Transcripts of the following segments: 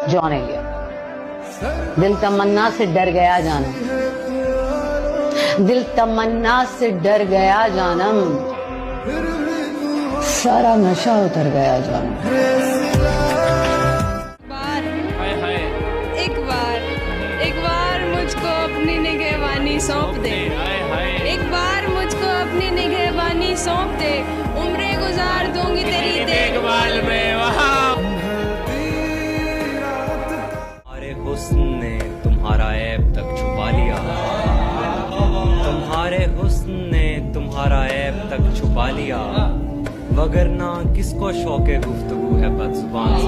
John गया, दिल तमन्ना से डर गया जानम, दिल तमन्ना से डर गया जानम, सारा नशा उतर गया जानम। एक बार मुझको अपनी निगहबानी सौंप दे, एक बार मुझको अपनी निगहबानी सौंप दे, उम्रें गुजार दूंगी तेरी देखभाल में। वहाँ तुम्हारे हुस्न ने तुम्हारा ऐब तक छुपा लिया, तुम्हारे हुस्न ने तुम्हारा ऐब तक छुपा लिया, वगरना किसको शौके गुफ्तगू है बदजुबान से।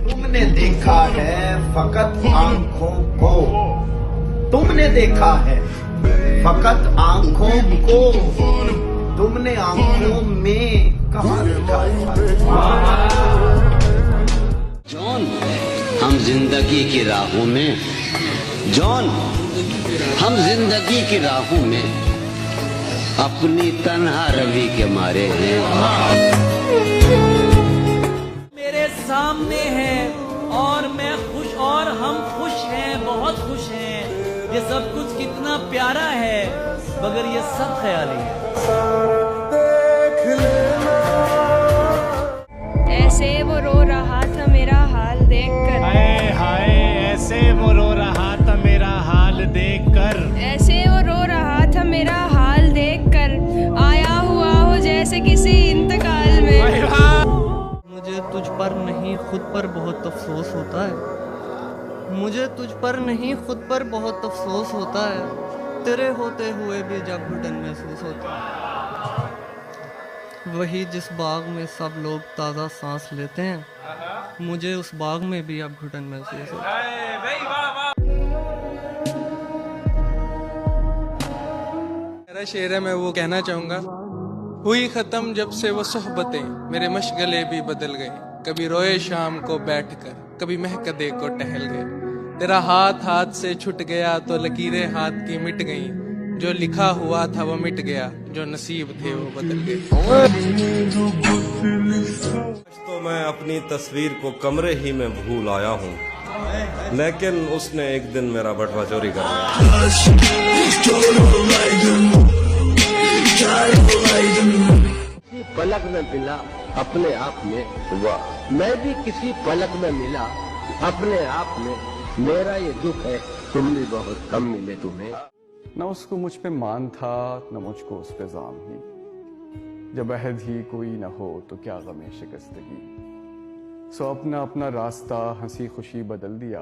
तुमने देखा है फकत आंखों को, तुमने देखा है फकत आंखों को, तुमने आंखों में कहाँ देखा। जॉन, हम जिंदगी की राहों में, जॉन हम जिंदगी की राहों में अपनी तन्हा रवि के मारे हैं। मेरे सामने है और मैं खुश, और हम खुश हैं, बहुत खुश हैं। ये सब कुछ कितना प्यारा है, मगर ये सब ख्याली है। ऐसे वो रो रहा था मेरा हाल देखकर, हाय हाय ऐसे वो रो रहा था मेरा हाल देखकर, ऐसे वो रो रहा था मेरा हाल देखकर, आया हुआ हो जैसे किसी इंतकाल में। मुझे तुझ पर नहीं खुद पर बहुत अफसोस होता है, मुझे तुझ पर नहीं खुद पर बहुत अफसोस होता है, तेरे होते हुए भी जब घुटन महसूस होता है। वही जिस बाग में सब लोग ताज़ा सांस लेते हैं, मुझे उस बाग में भी अब घुटन महसूस होता है। मेरा शेर है, मैं वो कहना चाहूँगा। हुई ख़त्म जब से वो सोहबतें, मेरे मशगले भी बदल गए, कभी रोए शाम को बैठकर, कभी महकदे को टहल गए। तेरा हाथ हाथ से छूट गया तो लकीरें हाथ की मिट गईं, जो लिखा हुआ था वो मिट गया, जो नसीब थे वो बदल गए। तो मैं अपनी तस्वीर को कमरे ही में भूल आया हूँ, लेकिन उसने एक दिन मेरा बटवा चोरी कर किसी पलक में मिला अपने आप में हुआ, मैं भी किसी पलक में मिला अपने आप में, मेरा ये दुख है तुम भी बहुत कम मिले तुम्हें। न उसको मुझ पे मान था न मुझको उस पे जाम ही, जब अहद ही कोई न हो तो क्या गमे शिकस्तगी। सो अपना अपना रास्ता हंसी खुशी बदल दिया,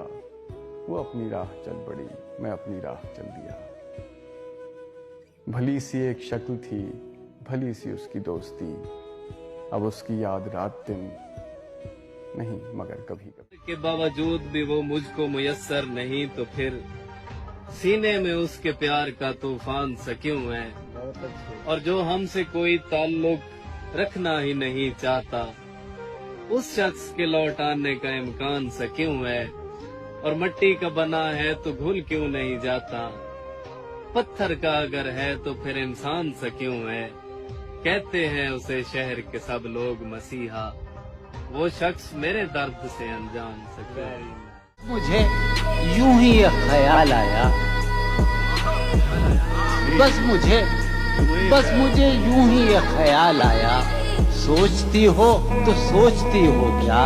वो अपनी राह चल पड़ी मैं अपनी राह चल दिया। भली सी एक शक्ल थी भली सी उसकी दोस्ती, अब उसकी याद रात दिन नहीं मगर कभी कभी। के बावजूद भी वो मुझको मुयस्सर नहीं, तो फिर सीने में उसके प्यार का तूफान सा क्यों है। और जो हमसे कोई ताल्लुक रखना ही नहीं चाहता, उस शख्स के लौट आने का इम्कान सा क्यों है। और मिट्टी का बना है तो घुल क्यों नहीं जाता, पत्थर का अगर है तो फिर इंसान सा क्यों है। कहते हैं उसे शहर के सब लोग मसीहा, वो शख्स मेरे दर्द से अनजान सके। मुझे यूं ही ये ख्याल आया, बस मुझे यूं ही ये ख्याल आया, सोचती हो तो सोचती हो क्या।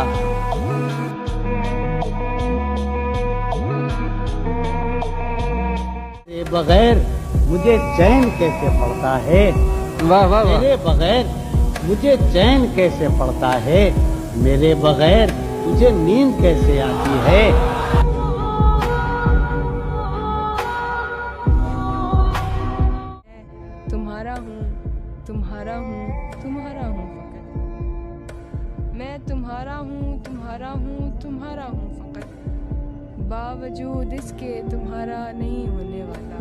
तेरे बगैर मुझे चैन कैसे पड़ता है, वाह वाह वाह। तेरे बगैर मुझे चैन कैसे पड़ता है, मेरे बगैर तुझे नींद कैसे आती है। तुम्हारा हूँ तुम्हारा हूँ तुम्हारा हूँ फकत, मैं तुम्हारा हूँ तुम्हारा हूँ तुम्हारा हूँ फकत, बावजूद इसके तुम्हारा नहीं होने वाला।